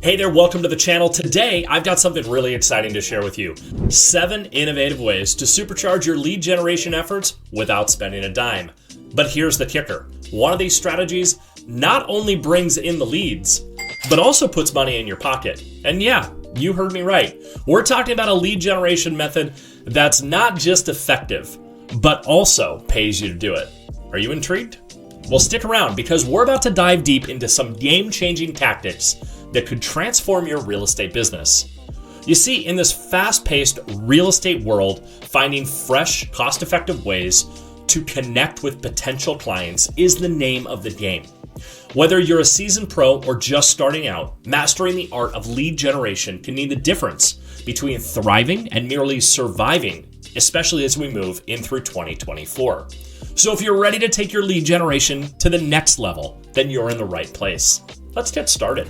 Hey there, welcome to the channel. Today, I've got something really exciting to share with you. 7 innovative ways to supercharge your lead generation efforts without spending a dime. But here's the kicker. One of these strategies not only brings in the leads, but also puts money in your pocket. And yeah, you heard me right. We're talking about a lead generation method that's not just effective, but also pays you to do it. Are you intrigued? Well, stick around because we're about to dive deep into some game-changing tactics that could transform your real estate business. You see, in this fast-paced real estate world, finding fresh, cost-effective ways to connect with potential clients is the name of the game. Whether you're a seasoned pro or just starting out, mastering the art of lead generation can mean the difference between thriving and merely surviving, especially as we move in through 2024. So if you're ready to take your lead generation to the next level, then you're in the right place. Let's get started.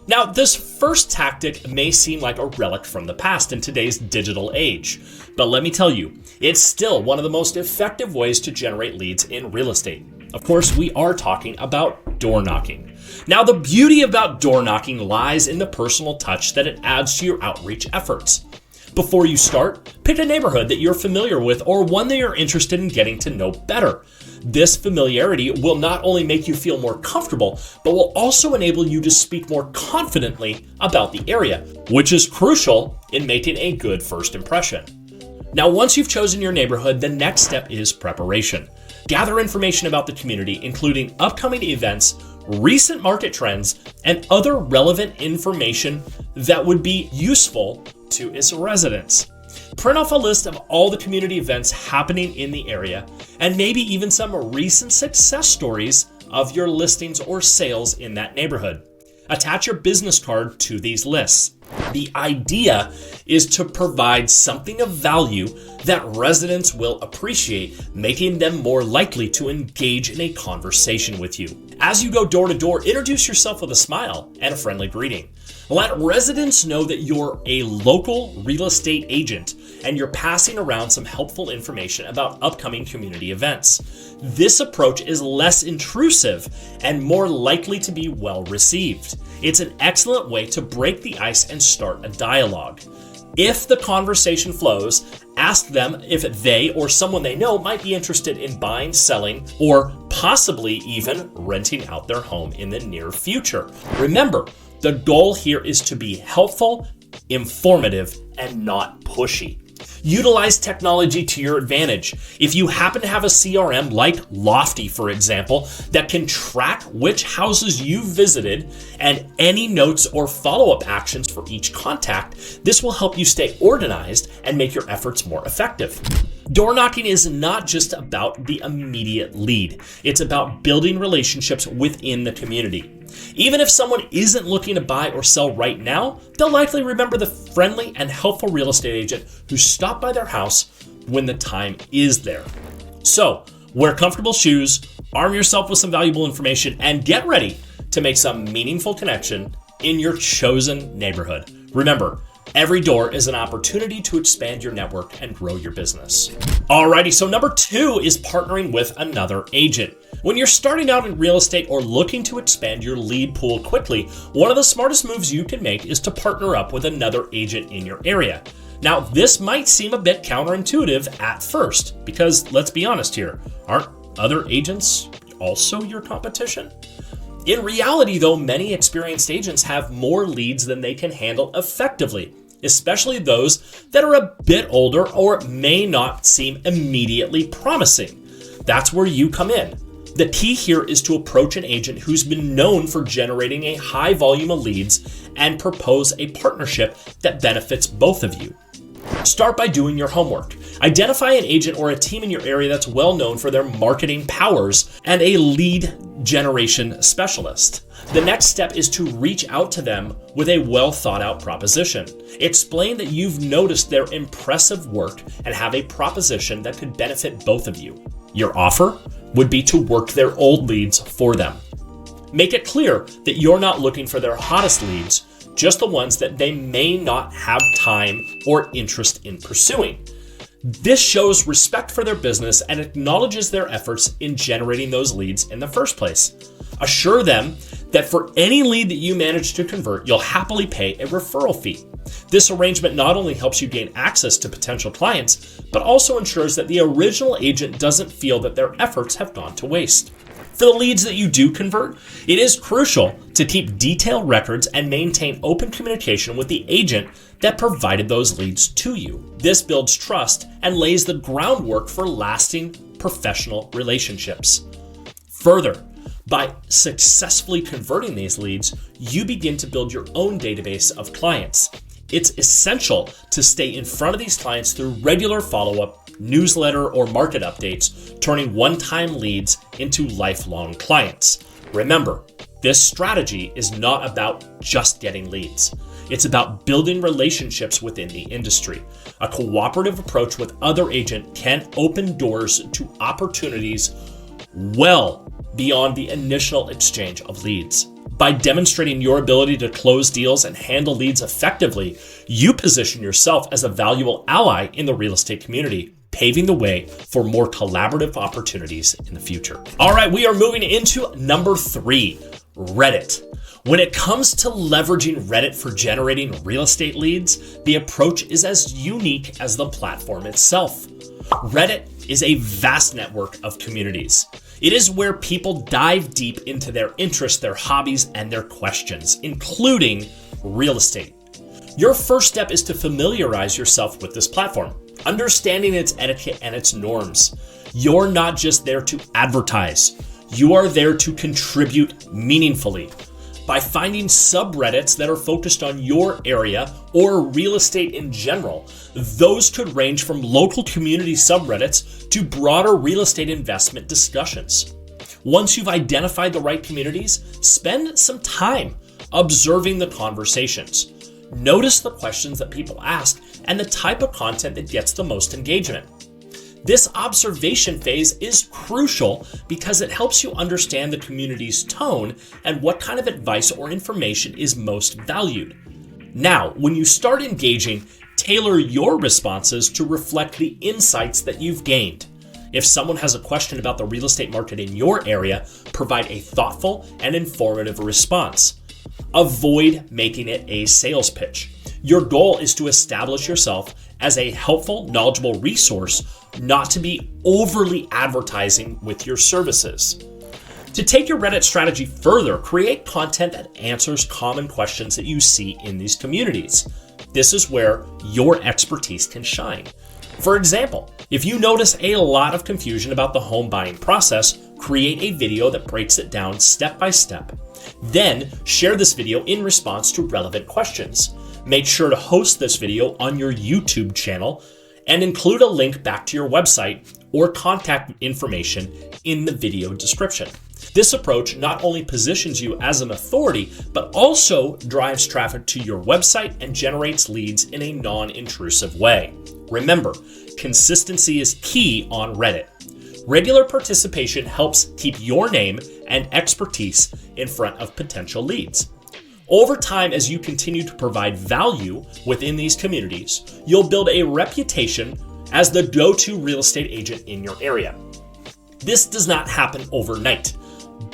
Now, this first tactic may seem like a relic from the past in today's digital age, but let me tell you, it's still one of the most effective ways to generate leads in real estate. Of course, we are talking about door knocking. Now, the beauty about door knocking lies in the personal touch that it adds to your outreach efforts. Before you start, pick a neighborhood that you're familiar with or one that you're interested in getting to know better. This familiarity will not only make you feel more comfortable, but will also enable you to speak more confidently about the area, which is crucial in making a good first impression. Now, once you've chosen your neighborhood, the next step is preparation. Gather information about the community, including upcoming events, recent market trends, and other relevant information that would be useful to its residents. Print off a list of all the community events happening in the area, and maybe even some recent success stories of your listings or sales in that neighborhood. Attach your business card to these lists. The idea is to provide something of value that residents will appreciate, making them more likely to engage in a conversation with you. As you go door to door, introduce yourself with a smile and a friendly greeting. Let residents know that you're a local real estate agent and you're passing around some helpful information about upcoming community events. This approach is less intrusive and more likely to be well received. It's an excellent way to break the ice and start a dialogue. If the conversation flows, ask them if they or someone they know might be interested in buying, selling, or possibly even renting out their home in the near future. Remember, the goal here is to be helpful, informative, and not pushy. Utilize technology to your advantage. If you happen to have a CRM like Lofty, for example, that can track which houses you've visited and any notes or follow-up actions for each contact, this will help you stay organized and make your efforts more effective. Door knocking is not just about the immediate lead. It's about building relationships within the community. Even if someone isn't looking to buy or sell right now, they'll likely remember the friendly and helpful real estate agent who stopped by their house when the time is there. So, wear comfortable shoes, arm yourself with some valuable information, and get ready to make some meaningful connection in your chosen neighborhood. Remember, every door is an opportunity to expand your network and grow your business. Alrighty, so number 2 is partnering with another agent. When you're starting out in real estate or looking to expand your lead pool quickly, one of the smartest moves you can make is to partner up with another agent in your area. Now, this might seem a bit counterintuitive at first, because let's be honest here, aren't other agents also your competition? In reality, though, many experienced agents have more leads than they can handle effectively, especially those that are a bit older or may not seem immediately promising. That's where you come in. The key here is to approach an agent who's been known for generating a high volume of leads and propose a partnership that benefits both of you. Start by doing your homework. Identify an agent or a team in your area that's well known for their marketing powers and a lead generation specialist. The next step is to reach out to them with a well thought out proposition. Explain that you've noticed their impressive work and have a proposition that could benefit both of you. Your offer would be to work their old leads for them. Make it clear that you're not looking for their hottest leads, just the ones that they may not have time or interest in pursuing. This shows respect for their business and acknowledges their efforts in generating those leads in the first place. Assure them that for any lead that you manage to convert, you'll happily pay a referral fee. This arrangement not only helps you gain access to potential clients, but also ensures that the original agent doesn't feel that their efforts have gone to waste. For the leads that you do convert, it is crucial to keep detailed records and maintain open communication with the agent that provided those leads to you. This builds trust and lays the groundwork for lasting professional relationships. Further, by successfully converting these leads, you begin to build your own database of clients. It's essential to stay in front of these clients through regular follow-up, newsletter, or market updates, turning one-time leads into lifelong clients. Remember, this strategy is not about just getting leads. It's about building relationships within the industry. A cooperative approach with other agents can open doors to opportunities well beyond the initial exchange of leads. By demonstrating your ability to close deals and handle leads effectively, you position yourself as a valuable ally in the real estate community, paving the way for more collaborative opportunities in the future. All right, we are moving into number 3, Reddit. When it comes to leveraging Reddit for generating real estate leads, the approach is as unique as the platform itself. Reddit is a vast network of communities. It is where people dive deep into their interests, their hobbies, and their questions, including real estate. Your first step is to familiarize yourself with this platform, understanding its etiquette and its norms. You're not just there to advertise. You are there to contribute meaningfully. By finding subreddits that are focused on your area or real estate in general, those could range from local community subreddits to broader real estate investment discussions. Once you've identified the right communities, spend some time observing the conversations. Notice the questions that people ask and the type of content that gets the most engagement. This observation phase is crucial because it helps you understand the community's tone and what kind of advice or information is most valued. Now, when you start engaging, tailor your responses to reflect the insights that you've gained. If someone has a question about the real estate market in your area, provide a thoughtful and informative response. Avoid making it a sales pitch. Your goal is to establish yourself as a helpful, knowledgeable resource, not to be overly advertising with your services. To take your Reddit strategy further, create content that answers common questions that you see in these communities. This is where your expertise can shine. For example, if you notice a lot of confusion about the home buying process, create a video that breaks it down step by step. Then share this video in response to relevant questions. Make sure to host this video on your YouTube channel and include a link back to your website or contact information in the video description. This approach not only positions you as an authority, but also drives traffic to your website and generates leads in a non-intrusive way. Remember, consistency is key on Reddit. Regular participation helps keep your name and expertise in front of potential leads. Over time, as you continue to provide value within these communities, you'll build a reputation as the go-to real estate agent in your area. This does not happen overnight,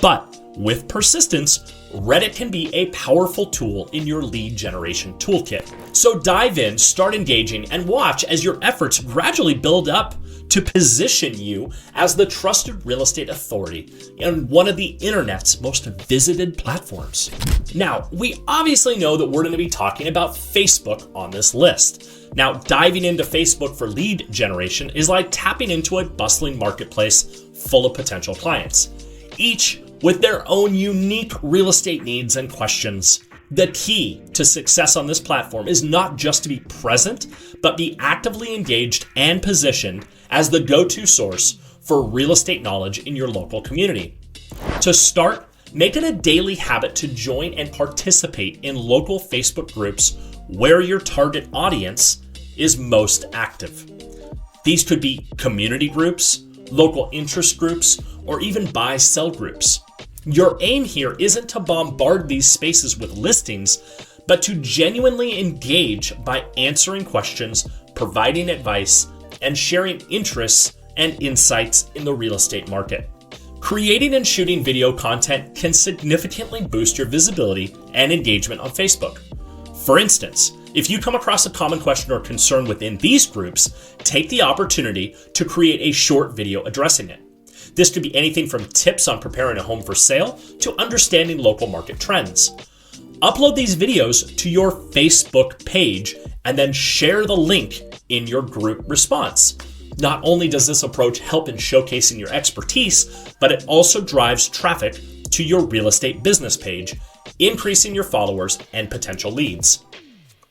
but with persistence, Reddit can be a powerful tool in your lead generation toolkit. So dive in, start engaging, and watch as your efforts gradually build up to position you as the trusted real estate authority in one of the internet's most visited platforms. Now, we obviously know that we're going to be talking about Facebook on this list. Now, diving into Facebook for lead generation is like tapping into a bustling marketplace full of potential clients, each with their own unique real estate needs and questions. The key to success on this platform is not just to be present, but be actively engaged and positioned as the go-to source for real estate knowledge in your local community. To start, make it a daily habit to join and participate in local Facebook groups where your target audience is most active. These could be community groups, local interest groups, or even buy-sell groups. Your aim here isn't to bombard these spaces with listings, but to genuinely engage by answering questions, providing advice, and sharing interests and insights in the real estate market. Creating and shooting video content can significantly boost your visibility and engagement on Facebook. For instance, if you come across a common question or concern within these groups, take the opportunity to create a short video addressing it. This could be anything from tips on preparing a home for sale to understanding local market trends. Upload these videos to your Facebook page and then share the link in your group response. Not only does this approach help in showcasing your expertise, but it also drives traffic to your real estate business page, increasing your followers and potential leads.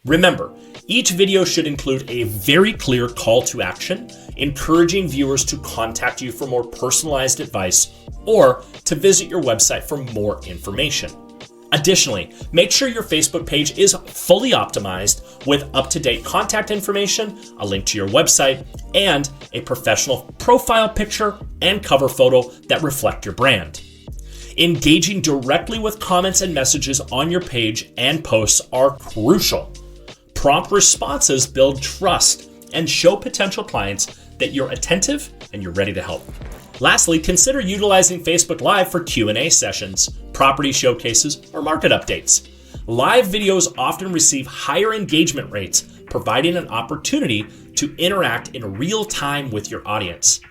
Remember, each video should include a very clear call to action, encouraging viewers to contact you for more personalized advice or to visit your website for more information. Additionally, make sure your Facebook page is fully optimized with up-to-date contact information, a link to your website, and a professional profile picture and cover photo that reflect your brand. Engaging directly with comments and messages on your page and posts are crucial. Prompt responses build trust and show potential clients that you're attentive and you're ready to help. Lastly, consider utilizing Facebook Live for Q&A sessions, property showcases, or market updates. Live videos often receive higher engagement rates, providing an opportunity to interact in real time with your audience.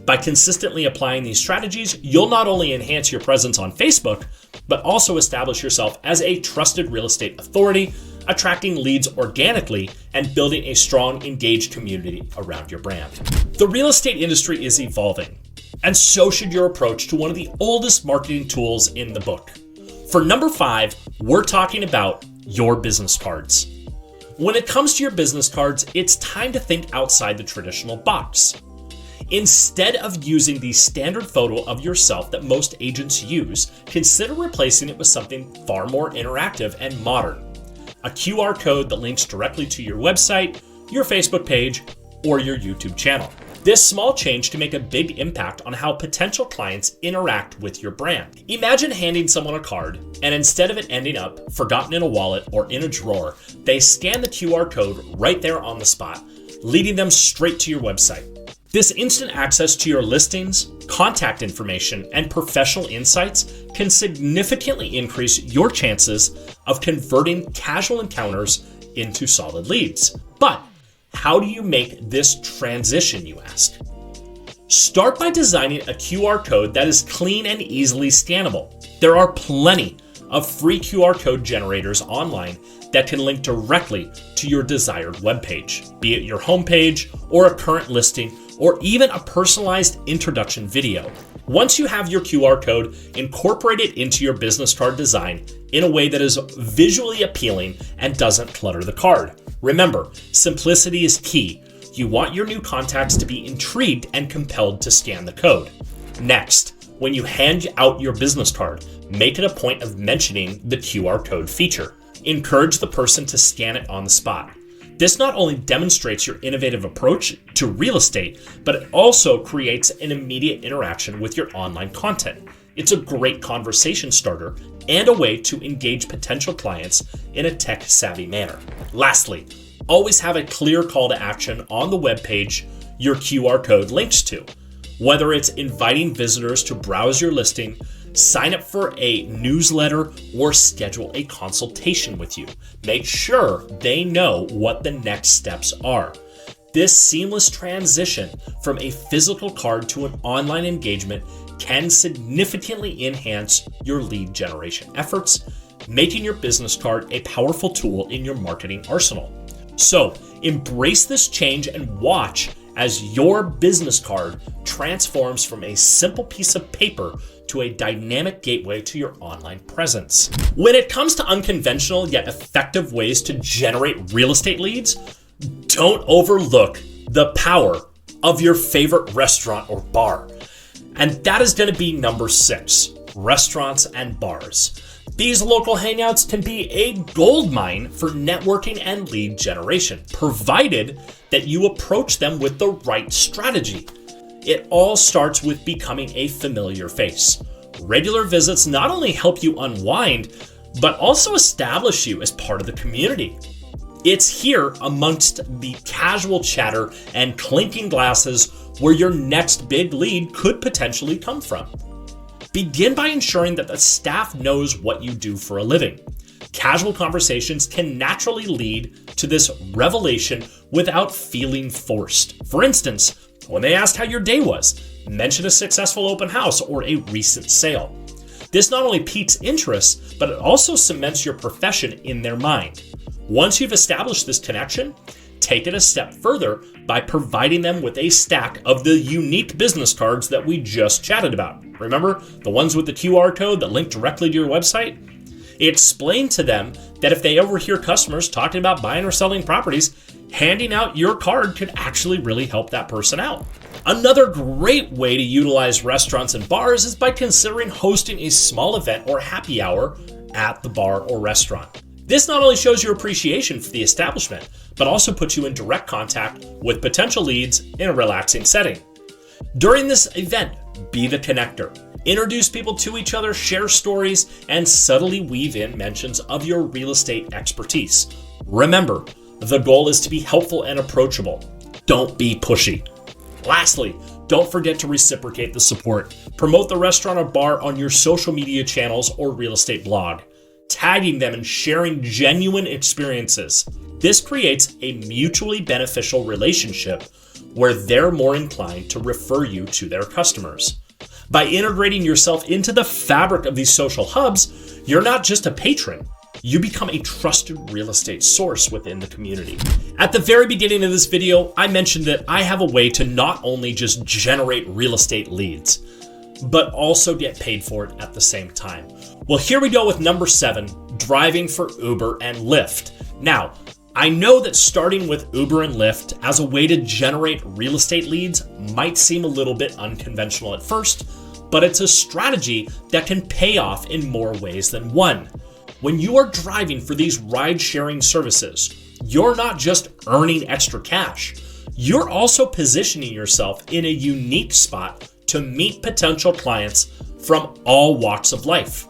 By consistently applying these strategies, you'll not only enhance your presence on Facebook, but also establish yourself as a trusted real estate authority, attracting leads organically and building a strong, engaged community around your brand. The real estate industry is evolving, and so should your approach to one of the oldest marketing tools in the book. For number 5, we're talking about your business cards. When it comes to your business cards, it's time to think outside the traditional box. Instead of using the standard photo of yourself that most agents use, consider replacing it with something far more interactive and modern. A QR code that links directly to your website, your Facebook page, or your YouTube channel. This small change can make a big impact on how potential clients interact with your brand. Imagine handing someone a card, and instead of it ending up forgotten in a wallet or in a drawer, they scan the QR code right there on the spot, leading them straight to your website. This instant access to your listings, contact information, and professional insights can significantly increase your chances of converting casual encounters into solid leads. But how do you make this transition, you ask? Start by designing a QR code that is clean and easily scannable. There are plenty of free QR code generators online that can link directly to your desired webpage, be it your homepage or a current listing or even a personalized introduction video. Once you have your QR code, incorporate it into your business card design in a way that is visually appealing and doesn't clutter the card. Remember, simplicity is key. You want your new contacts to be intrigued and compelled to scan the code. Next, when you hand out your business card, make it a point of mentioning the QR code feature. Encourage the person to scan it on the spot. This not only demonstrates your innovative approach to real estate, but it also creates an immediate interaction with your online content. It's a great conversation starter and a way to engage potential clients in a tech-savvy manner. Lastly, always have a clear call to action on the webpage your QR code links to. Whether it's inviting visitors to browse your listing, sign up for a newsletter, or schedule a consultation with you, make sure they know what the next steps are. This seamless transition from a physical card to an online engagement can significantly enhance your lead generation efforts, making your business card a powerful tool in your marketing arsenal. So, embrace this change and watch as your business card transforms from a simple piece of paper to a dynamic gateway to your online presence. When it comes to unconventional yet effective ways to generate real estate leads, don't overlook the power of your favorite restaurant or bar. And that is going to be number 6, restaurants and bars. These local hangouts can be a goldmine for networking and lead generation, provided that you approach them with the right strategy. It all starts with becoming a familiar face. Regular visits not only help you unwind, but also establish you as part of the community. It's here amongst the casual chatter and clinking glasses where your next big lead could potentially come from. Begin by ensuring that the staff knows what you do for a living. Casual conversations can naturally lead to this revelation without feeling forced. For instance, when they asked how your day was, mention a successful open house or a recent sale. This not only piques interest, but it also cements your profession in their mind. Once you've established this connection, take it a step further by providing them with a stack of the unique business cards that we just chatted about. Remember, the ones with the QR code that link directly to your website? Explain to them that if they overhear customers talking about buying or selling properties, handing out your card could actually really help that person out. Another great way to utilize restaurants and bars is by considering hosting a small event or happy hour at the bar or restaurant. This not only shows your appreciation for the establishment, but also puts you in direct contact with potential leads in a relaxing setting. During this event, be the connector. Introduce people to each other, share stories, and subtly weave in mentions of your real estate expertise. Remember, the goal is to be helpful and approachable. Don't be pushy. Lastly, don't forget to reciprocate the support. Promote the restaurant or bar on your social media channels or real estate blog, tagging them and sharing genuine experiences. This creates a mutually beneficial relationship where they're more inclined to refer you to their customers. By integrating yourself into the fabric of these social hubs, you're not just a patron, you become a trusted real estate source within the community. At the very beginning of this video, I mentioned that I have a way to not only just generate real estate leads, but also get paid for it at the same time. Well, here we go with number 7, driving for Uber and Lyft. Now, I know that starting with Uber and Lyft as a way to generate real estate leads might seem a little bit unconventional at first, but it's a strategy that can pay off in more ways than one. When you are driving for these ride-sharing services, you're not just earning extra cash, you're also positioning yourself in a unique spot to meet potential clients from all walks of life.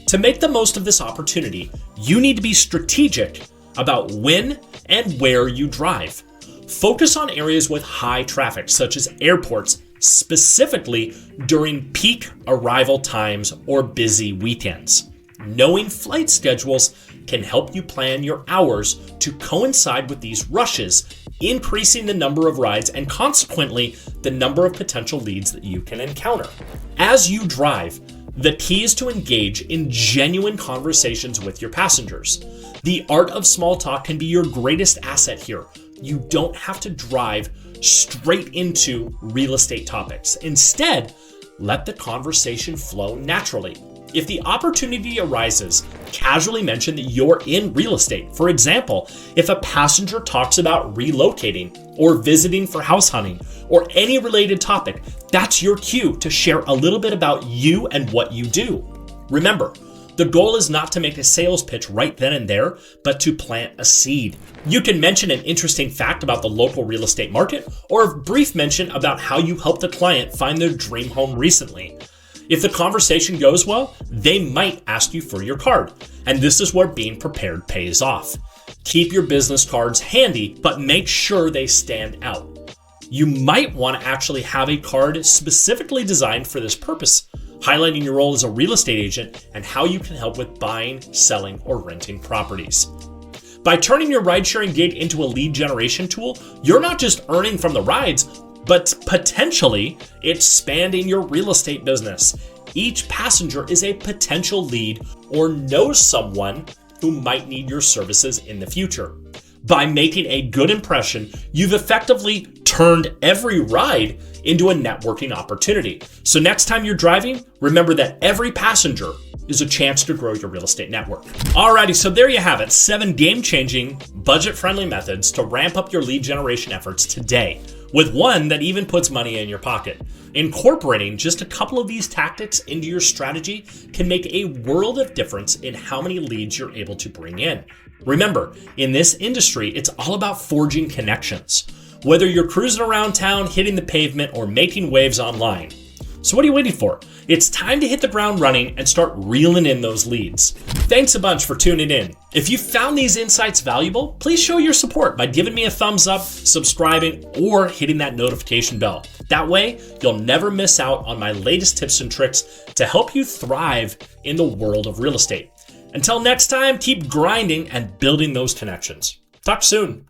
To make the most of this opportunity, you need to be strategic about when and where you drive. Focus on areas with high traffic, such as airports, specifically during peak arrival times or busy weekends. Knowing flight schedules can help you plan your hours to coincide with these rushes, increasing the number of rides and consequently the number of potential leads that you can encounter. As you drive, the key is to engage in genuine conversations with your passengers. The art of small talk can be your greatest asset here. You don't have to drive straight into real estate topics. Instead, let the conversation flow naturally. If the opportunity arises, casually mention that you're in real estate. For example, if a passenger talks about relocating or visiting for house hunting or any related topic, that's your cue to share a little bit about you and what you do. Remember, the goal is not to make a sales pitch right then and there, but to plant a seed. You can mention an interesting fact about the local real estate market or a brief mention about how you helped a client find their dream home recently. If the conversation goes well, they might ask you for your card, and this is where being prepared pays off. Keep your business cards handy, but make sure they stand out. You might want to actually have a card specifically designed for this purpose, highlighting your role as a real estate agent and how you can help with buying, selling, or renting properties. By turning your ride-sharing gig into a lead generation tool, you're not just earning from the rides, but potentially expanding your real estate business. Each passenger is a potential lead or knows someone who might need your services in the future. By making a good impression, you've effectively turned every ride into a networking opportunity. So next time you're driving, remember that every passenger is a chance to grow your real estate network. Alrighty, so there you have it, 7 game-changing, budget-friendly methods to ramp up your lead generation efforts today, with one that even puts money in your pocket. Incorporating just a couple of these tactics into your strategy can make a world of difference in how many leads you're able to bring in. Remember, in this industry, it's all about forging connections. Whether you're cruising around town, hitting the pavement, or making waves online, So what are you waiting for? It's time to hit the ground running and start reeling in those leads. Thanks a bunch for tuning in. If you found these insights valuable, please show your support by giving me a thumbs up, subscribing, or hitting that notification bell. That way, you'll never miss out on my latest tips and tricks to help you thrive in the world of real estate. Until next time, keep grinding and building those connections. Talk soon.